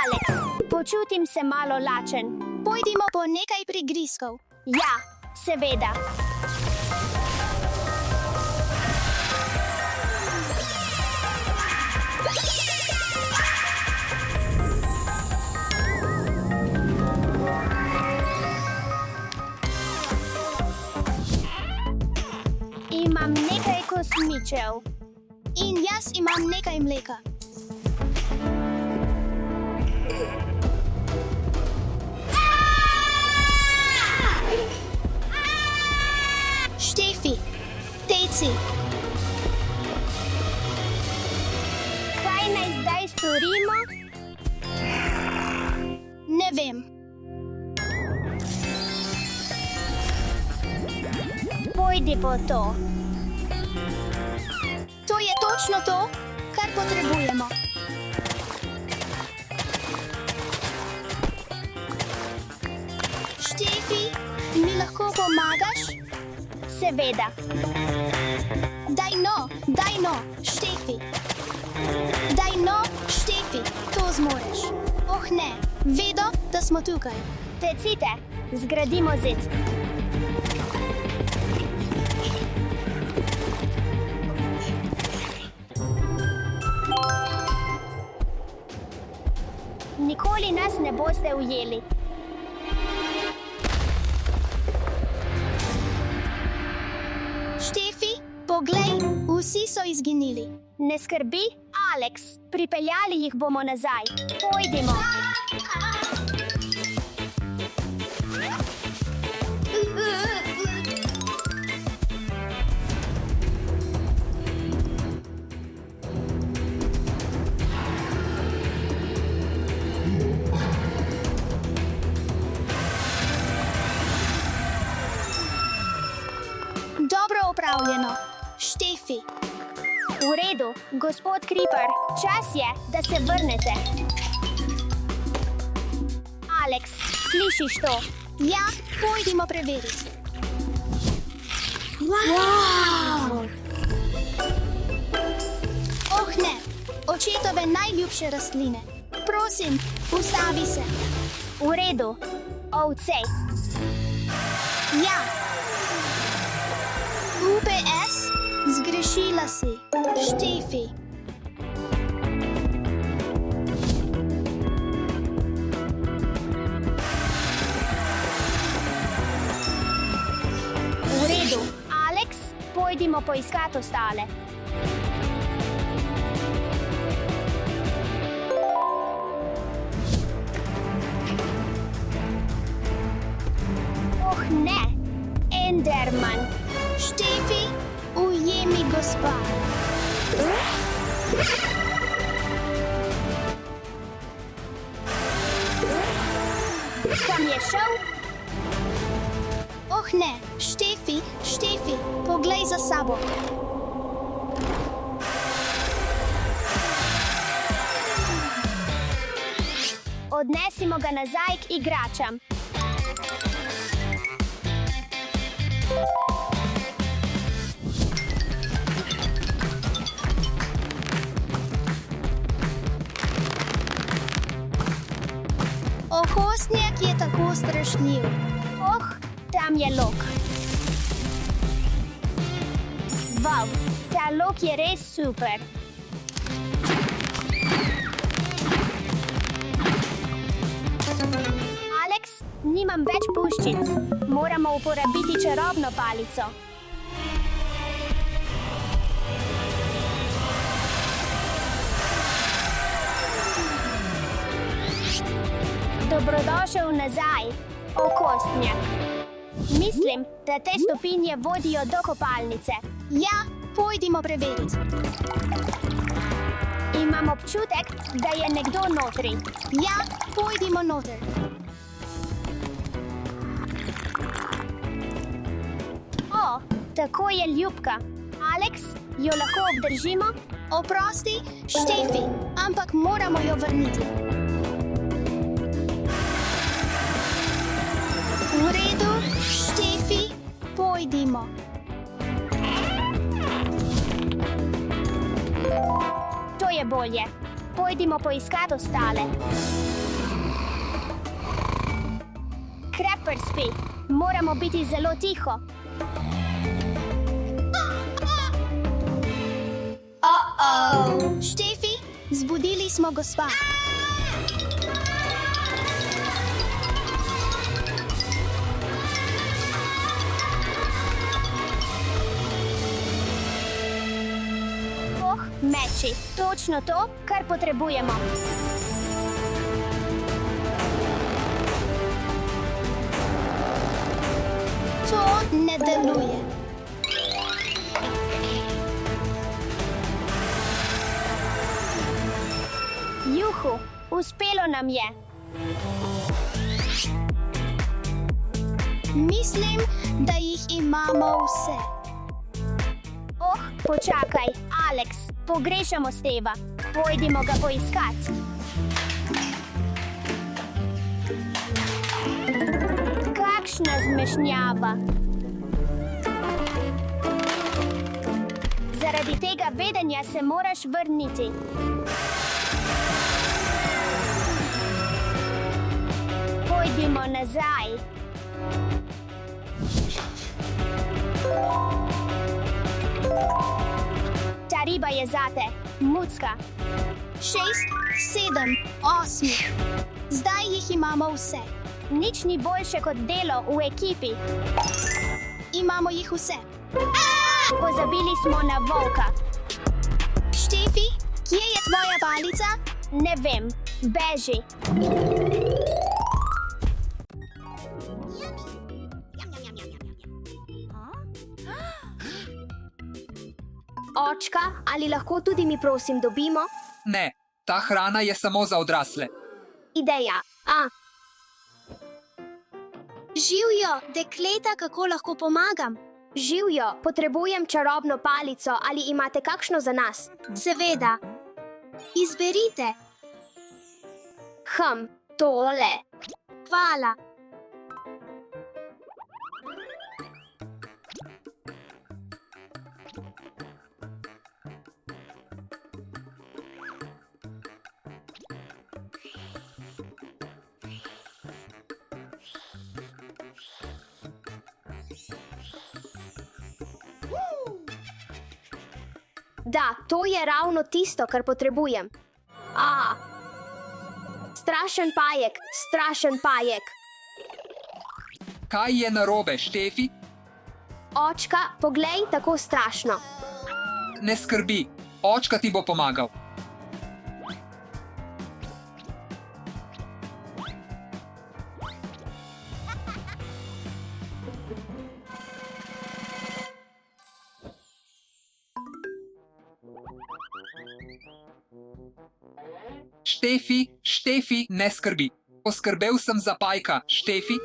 Alex, počutim se malo lačen. Pojdimo po nekaj prigrizkov. Ja, seveda. Imam nekaj kosmičev. In jaz imam nekaj mleka. Štefi, teci, Kaj naj zdaj storimo? ne vem. Pojdi po to. To je točno to, kar potrebujemo. Štefi, mi lahko pomagaš? Seveda. Daj no, Štefi. Daj no, Štefi, to zmoreš. Oh ne, vedo, da smo tukaj. Tecite, zgradimo zid. Nikoli nas ne boste ujeli. Štefi, poglej, vsi so izginili. Ne skrbi, Alex, pripeljali jih bomo nazaj. Pojdimo. Dobro opravljeno. Štefi, V redu, gospod Creeper, čas je, da se vrnete. Alex, slišiš to? ja, pojdimo preveriti. Oh ne, očetove najljubše rastline. Prosim, ustavi se. V redu, ovce. Ja. UPS, zgrešila si. Štefi. V redu, Alex, pojdimo poiskat ostale. Oh ne, Enderman. Štefi, ujemi gospa. Kam je šel? Oh ne, Štefi, poglej za sabo. Odnesimo ga nazaj k igračam. Okostnjak je tako strašljiv. Oh, tam je lok. Wow, ta lok je res super. Alex, nimam več puščic. Moramo uporabiti čarobno palico. Dobrodošel nazaj, okostnjak. Mislim, da te stopinje vodijo do kopalnice. Ja, pojdimo preveriti. Imam občutek, da je nekdo notri. Ja, pojdimo noter. O, tako je ljubka. Alex, jo lahko obdržimo? Oprosti, Štefi, ampak moramo jo vrniti. V redu, Štefi, pojdimo. To je bolje. Pojdimo poiskat ostale. Krepper spi. Moramo biti zelo tiho. Štefi, zbudili smo gospa. Meči. Točno to, kar potrebujemo. To ne deluje. Juhu, uspelo nam je. Mislim, da jih imamo vse. Počakaj, Alex, pogrešamo Steva. Pojdimo ga poiskat. Kakšna zmešnjava. Zaradi tega vedenja se moraš vrniti. Pojdimo nazaj. Ta riba je zate, mucka. 6, 7, 8. Zdaj jih imamo vse. Nič ni boljše kot delo v ekipi. Imamo jih vse. Pozabili smo na volka. Štefi, kje je tvoja palica? Ne vem, beži. Očka, ali lahko tudi mi prosim dobimo? Ne, ta hrana je samo za odrasle. Ideja. Živjo, dekleta, kako lahko pomagam? Živjo, potrebujem čarobno palico, ali imate kakšno za nas? Seveda. Izberite. Tole. Hvala. Da, to je ravno tisto, kar potrebujem. Strašen pajek, strašen pajek. Kaj je narobe, Štefi? Očka, poglej, tako strašno. Ne skrbi, očka ti bo pomagal. Štefi, ne skrbi. Poskrbel sem za pajka, Štefi.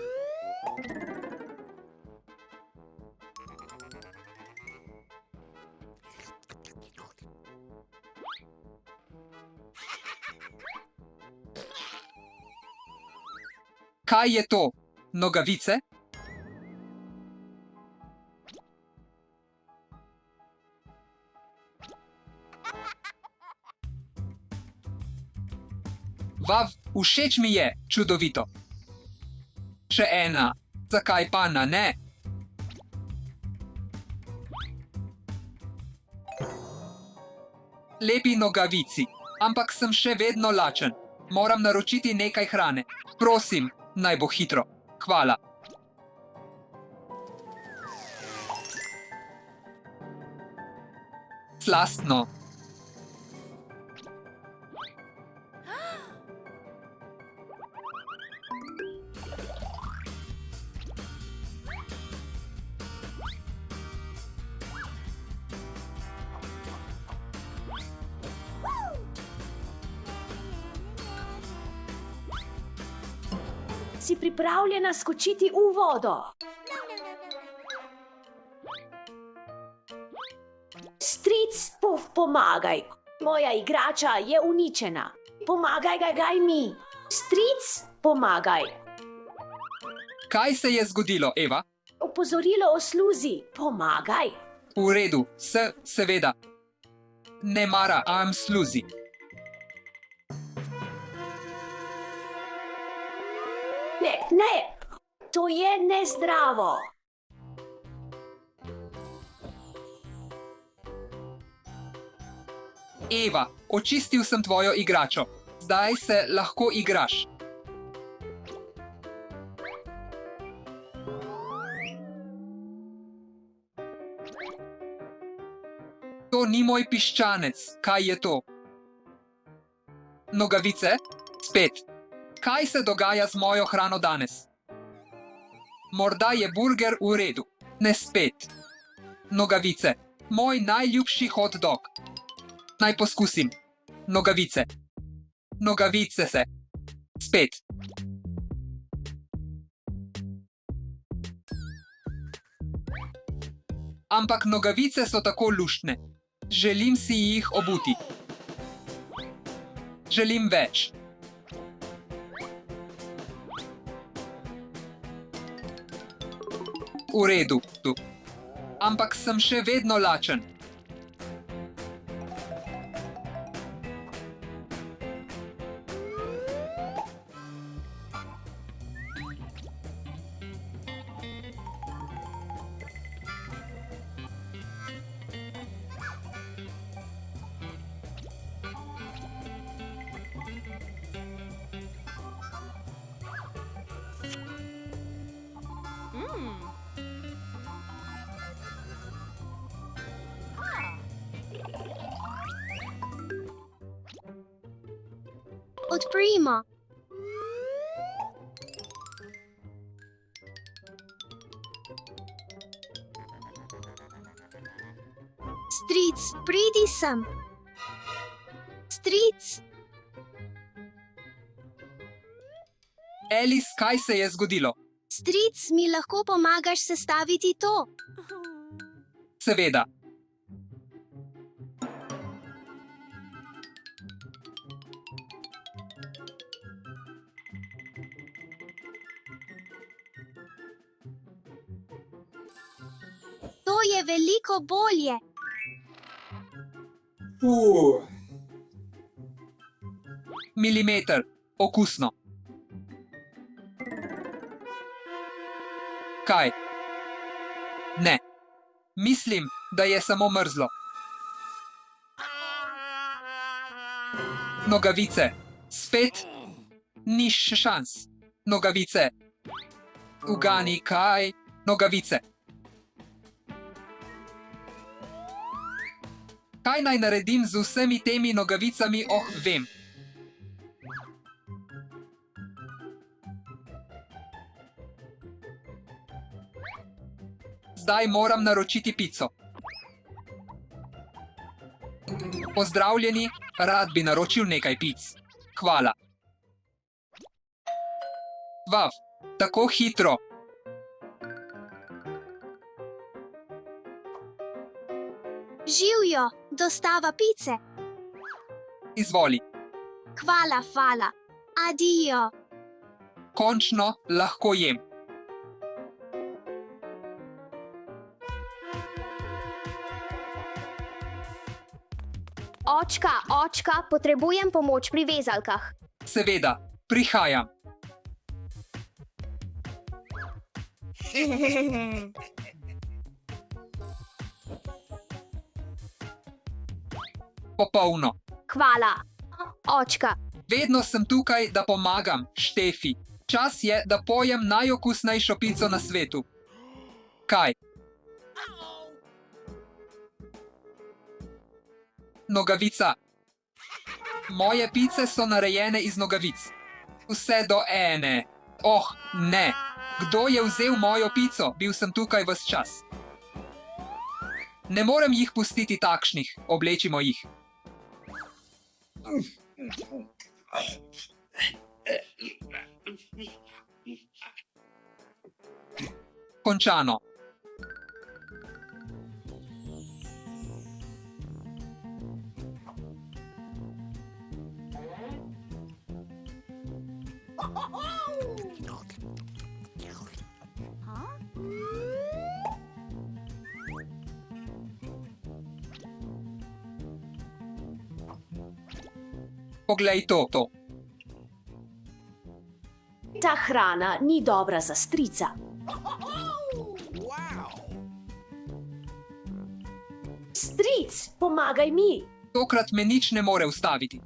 Kaj je to? Nogavice? Vav, všeč mi je, čudovito. Še ena, zakaj pa na ne? Lepi nogavici, ampak sem še vedno lačen. Moram naročiti nekaj hrane. Prosim, naj bo hitro. Hvala. Slastno. Si pripravljena skočiti v vodo? Stric, pomagaj. Moja igrača je uničena. Pomagaj mi. Stric, pomagaj. Kaj se je zgodilo, Eva? Opozorilo o sluzi. Pomagaj. V redu, seveda. Ne mara sluzi. Ne, to je nezdravo. Eva, očistil sem tvojo igračo. Zdaj se lahko igraš. To ni moj piščanec. Kaj je to? Nogavice? Spet. Kaj se dogaja z mojo hrano danes? Morda je burger v redu. Ne spet. Nogavice. Moj najljubši hot dog. Naj poskusim. Nogavice. Nogavice se. Spet. Ampak nogavice so tako luštne. Želim si jih obuti. Želim več. V redu. Ampak sem še vedno lačen. Odprimo. Stric, pridi sem. Stric, Alice, kaj se je zgodilo? stric, mi lahko pomagaš sestaviti to? Seveda. To je veliko bolje. Milimeter. Okusno. Kaj? Ne. Mislim, da je samo mrzlo. Nogavice. Spet? Ni še šans. Nogavice. Ugani, kaj? Nogavice. Kaj naj naredim z vsemi temi nogavicami? Oh, vem. Zdaj moram naročiti pico. Pozdravljeni, rad bi naročil nekaj pic. Hvala. Vav, tako hitro. Živjo, dostava pice. Izvoli. Hvala, hvala. Adijo. Končno lahko jem. Očka, potrebujem pomoč pri vezalkah. Seveda, prihajam. Popolno. Hvala. Očka, Vedno sem tukaj, da pomagam, Štefi. Čas je, da pojem najokusnejšo pico na svetu. Kaj? Nogavica. Moje pice so narejene iz nogavic. Vse do ene. Oh, ne. Kdo je vzel mojo pico? Bil sem tukaj ves čas. Ne morem jih pustiti takšnih. Oblečimo jih. Končano. Poglej to. Ta hrana ni dobra za strica. Stric, pomagaj mi. Tokrat me nič ne more ustaviti.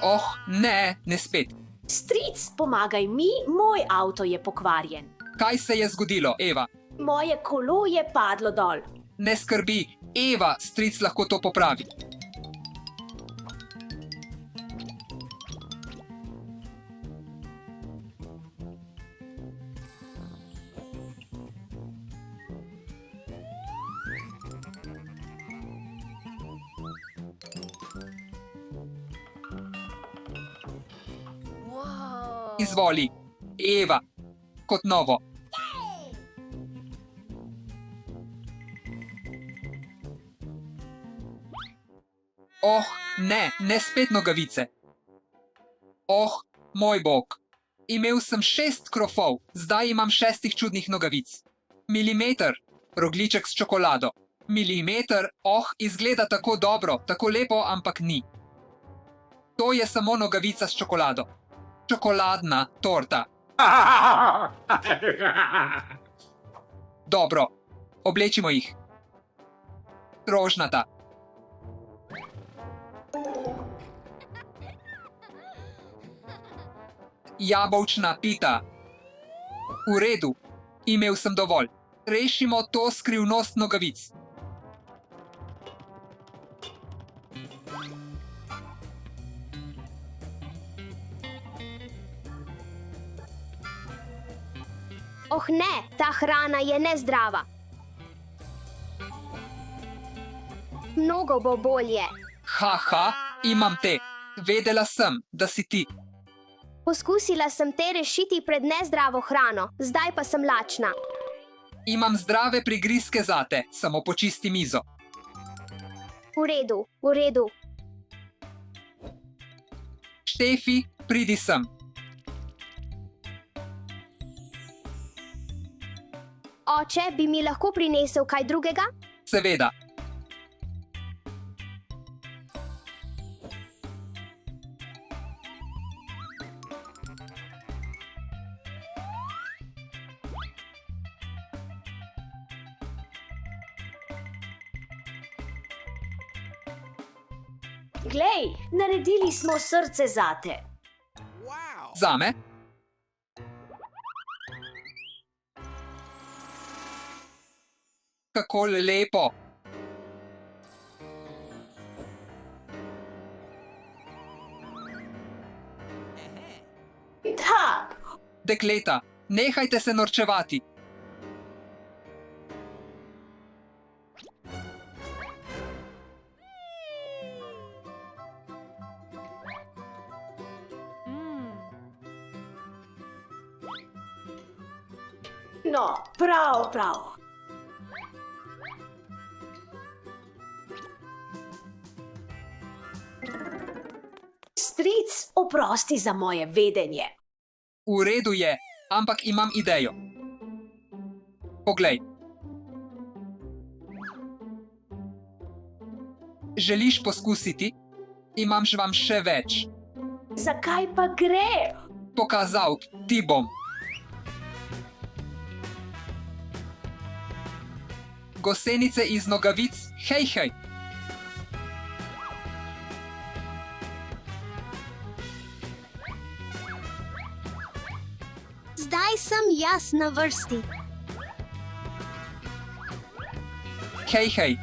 Oh, ne, ne spet. Stric, pomagaj mi, moj avto je pokvarjen. Kaj se je zgodilo, Eva? Moje kolo je padlo dol. Ne skrbi, Eva, stric lahko to popravi. Izvoli, Eva, kot novo. Oh, ne, ne spet nogavice. Oh, moj bog. Imel sem 6 krofov, zdaj imam 6 čudnih nogavic. Milimeter, rogljiček s čokolado. Milimeter, oh, izgleda tako dobro, tako lepo, ampak ni. To je samo nogavica s čokolado. Čokoladna torta. Dobro, oblečimo jih. Rožnata. Jabolčna pita. V redu, imel sem dovolj. Rešimo to skrivnost nogavic. Oh ne, ta hrana je nezdrava. Mnogo bo bolje. Haha, imam te. Vedela sem, da si ti. Poskusila sem te rešiti pred nezdravo hrano, zdaj pa sem lačna. Imam zdrave prigrizke zate, samo počisti mizo. V redu, v redu. Štefi, pridi sem. Oče, bi mi lahko prinesel kaj drugega? Seveda. Glej, naredili smo srce zate. Zame? Kako lepo. Da, Dekleta, nehajte se norčevati. no, prav, prav. Stric, oprosti za moje vedenje. V redu je, ampak imam idejo. Poglej. Želiš poskusiti? Imam vam še več. Zakaj pa gre? Pokazal ti bom. Gosenice iz nogavic, hej, hej. Zdaj sem jaz na vrsti. Hej, hej.